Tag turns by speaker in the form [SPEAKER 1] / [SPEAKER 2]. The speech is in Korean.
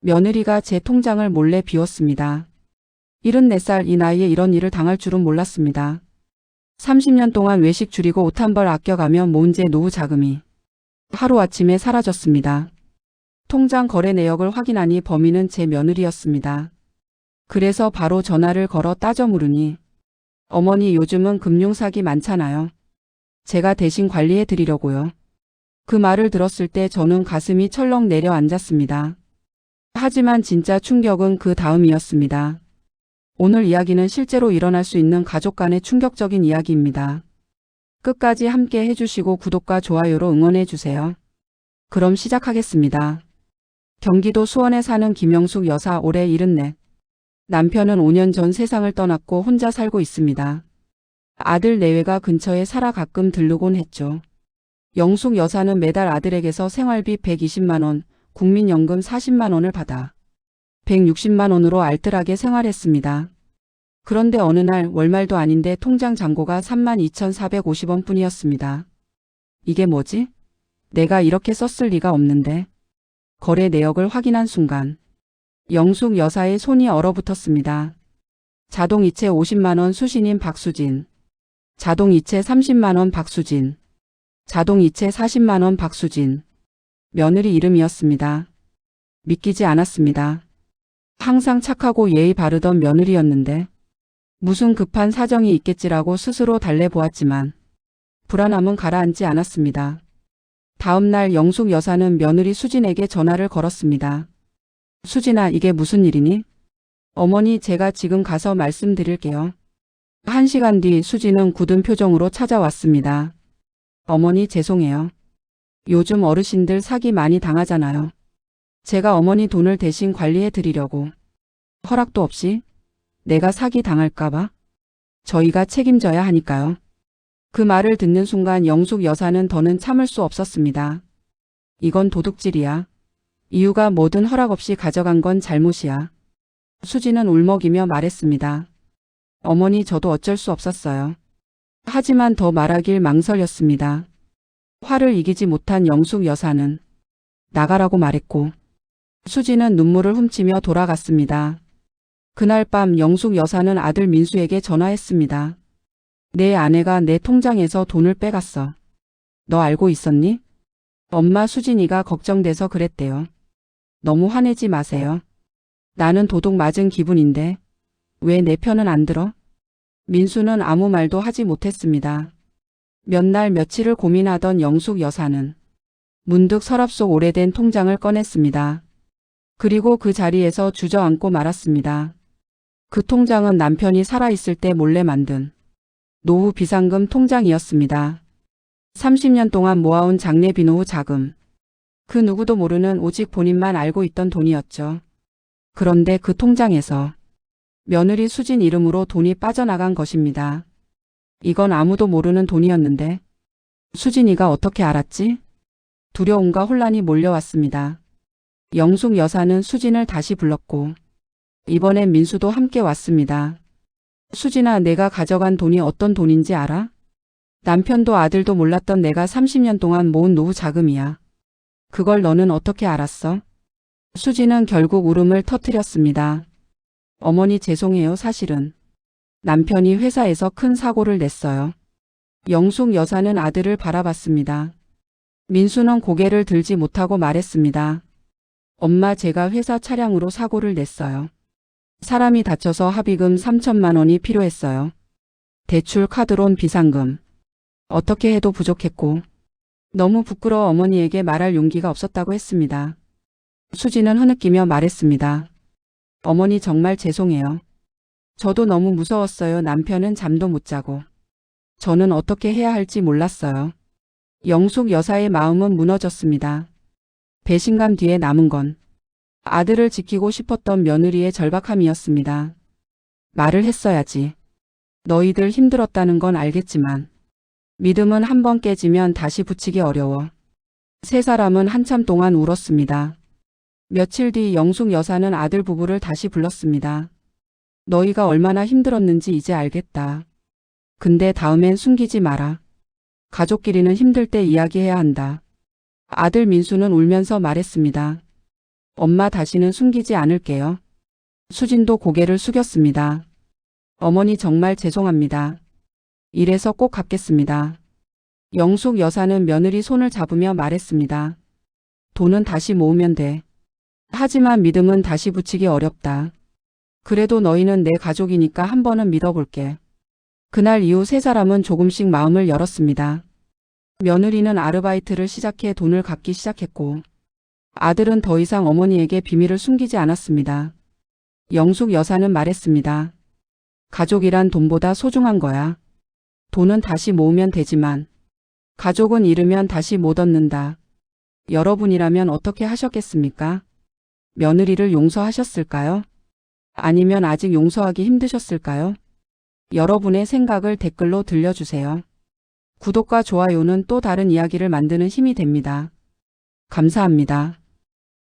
[SPEAKER 1] 며느리가 제 통장을 몰래 비웠습니다. 74살 이 나이에 이런 일을 당할 줄은 몰랐습니다. 30년 동안 외식 줄이고 옷 한 벌 아껴가며 모은 제 노후 자금이 하루아침에 사라졌습니다. 통장 거래 내역을 확인하니 범인은 제 며느리였습니다. 그래서 바로 전화를 걸어 따져 물으니 어머니 요즘은 금융사기 많잖아요. 제가 대신 관리해 드리려고요. 그 말을 들었을 때 저는 가슴이 철렁 내려앉았습니다. 하지만 진짜 충격은 그 다음이었습니다. 오늘 이야기는 실제로 일어날 수 있는 가족 간의 충격적인 이야기입니다. 끝까지 함께 해주시고 구독과 좋아요로 응원해주세요. 그럼 시작하겠습니다. 경기도 수원에 사는 김영숙 여사 올해 74. 남편은 5년 전 세상을 떠났고 혼자 살고 있습니다. 아들 내외가 근처에 살아 가끔 들르곤 했죠. 영숙 여사는 매달 아들에게서 생활비 120만 원, 국민연금 40만 원을 받아 160만 원으로 알뜰하게 생활했습니다. 그런데 어느 날 월말도 아닌데 통장 잔고가 32,450원 뿐이었습니다. 이게 뭐지? 내가 이렇게 썼을 리가 없는데. 거래 내역을 확인한 순간 영숙 여사의 손이 얼어붙었습니다. 자동이체 50만 원 수신인 박수진, 자동이체 30만 원 박수진, 자동이체 40만 원 박수진. 며느리 이름이었습니다. 믿기지 않았습니다. 항상 착하고 예의 바르던 며느리였는데 무슨 급한 사정이 있겠지라고 스스로 달래보았지만 불안함은 가라앉지 않았습니다. 다음 날 영숙 여사는 며느리 수진에게 전화를 걸었습니다. 수진아, 이게 무슨 일이니? 어머니, 제가 지금 가서 말씀드릴게요. 1시간 뒤 수진은 굳은 표정으로 찾아왔습니다. 어머니, 죄송해요. 요즘 어르신들 사기 많이 당하잖아요. 제가 어머니 돈을 대신 관리해 드리려고. 허락도 없이 내가 사기 당할까봐 저희가 책임져야 하니까요. 그 말을 듣는 순간 영숙 여사는 더는 참을 수 없었습니다. 이건 도둑질이야. 이유가 뭐든 허락 없이 가져간 건 잘못이야. 수진은 울먹이며 말했습니다. 어머니, 저도 어쩔 수 없었어요. 하지만 더 말하길 망설였습니다. 화를 이기지 못한 영숙 여사는 나가라고 말했고 수진은 눈물을 훔치며 돌아갔습니다. 그날 밤 영숙 여사는 아들 민수에게 전화했습니다. 내 아내가 내 통장에서 돈을 빼갔어. 너 알고 있었니? 엄마, 수진이가 걱정돼서 그랬대요. 너무 화내지 마세요. 나는 도둑 맞은 기분인데 왜 내 편은 안 들어? 민수는 아무 말도 하지 못했습니다. 몇 날 며칠을 고민하던 영숙 여사는 문득 서랍 속 오래된 통장을 꺼냈습니다. 그리고 그 자리에서 주저앉고 말았습니다. 그 통장은 남편이 살아있을 때 몰래 만든 노후 비상금 통장이었습니다. 30년 동안 모아온 장래 비노후 자금. 그 누구도 모르는 오직 본인만 알고 있던 돈이었죠. 그런데 그 통장에서 며느리 수진 이름으로 돈이 빠져나간 것입니다. 이건 아무도 모르는 돈이었는데 수진이가 어떻게 알았지? 두려움과 혼란이 몰려왔습니다. 영숙 여사는 수진을 다시 불렀고 이번엔 민수도 함께 왔습니다. 수진아, 내가 가져간 돈이 어떤 돈인지 알아? 남편도 아들도 몰랐던 내가 30년 동안 모은 노후 자금이야. 그걸 너는 어떻게 알았어? 수진은 결국 울음을 터뜨렸습니다. 어머니, 죄송해요. 사실은 남편이 회사에서 큰 사고를 냈어요. 영숙 여사는 아들을 바라봤습니다. 민수는 고개를 들지 못하고 말했습니다. 엄마, 제가 회사 차량으로 사고를 냈어요. 사람이 다쳐서 합의금 3천만 원이 필요했어요. 대출, 카드론, 비상금. 어떻게 해도 부족했고 너무 부끄러워 어머니에게 말할 용기가 없었다고 했습니다. 수진은 흐느끼며 말했습니다. 어머니, 정말 죄송해요. 저도 너무 무서웠어요. 남편은 잠도 못 자고 저는 어떻게 해야 할지 몰랐어요. 영숙 여사의 마음은 무너졌습니다. 배신감 뒤에 남은 건 아들을 지키고 싶었던 며느리의 절박함이었습니다. 말을 했어야지. 너희들 힘들었다는 건 알겠지만 믿음은 한 번 깨지면 다시 붙이기 어려워. 세 사람은 한참 동안 울었습니다. 며칠 뒤 영숙 여사는 아들 부부를 다시 불렀습니다. 너희가 얼마나 힘들었는지 이제 알겠다. 근데 다음엔 숨기지 마라. 가족끼리는 힘들 때 이야기해야 한다. 아들 민수는 울면서 말했습니다. 엄마 다시는 숨기지 않을게요. 수진도 고개를 숙였습니다. 어머니 정말 죄송합니다. 이래서 꼭 갚겠습니다. 영숙 여사는 며느리 손을 잡으며 말했습니다. 돈은 다시 모으면 돼. 하지만 믿음은 다시 붙이기 어렵다. 그래도 너희는 내 가족이니까 한 번은 믿어볼게. 그날 이후 세 사람은 조금씩 마음을 열었습니다. 며느리는 아르바이트를 시작해 돈을 갚기 시작했고 아들은 더 이상 어머니에게 비밀을 숨기지 않았습니다. 영숙 여사는 말했습니다. 가족이란 돈보다 소중한 거야. 돈은 다시 모으면 되지만 가족은 잃으면 다시 못 얻는다. 여러분이라면 어떻게 하셨겠습니까? 며느리를 용서하셨을까요? 아니면 아직 용서하기 힘드셨을까요? 여러분의 생각을 댓글로 들려주세요. 구독과 좋아요는 또 다른 이야기를 만드는 힘이 됩니다. 감사합니다.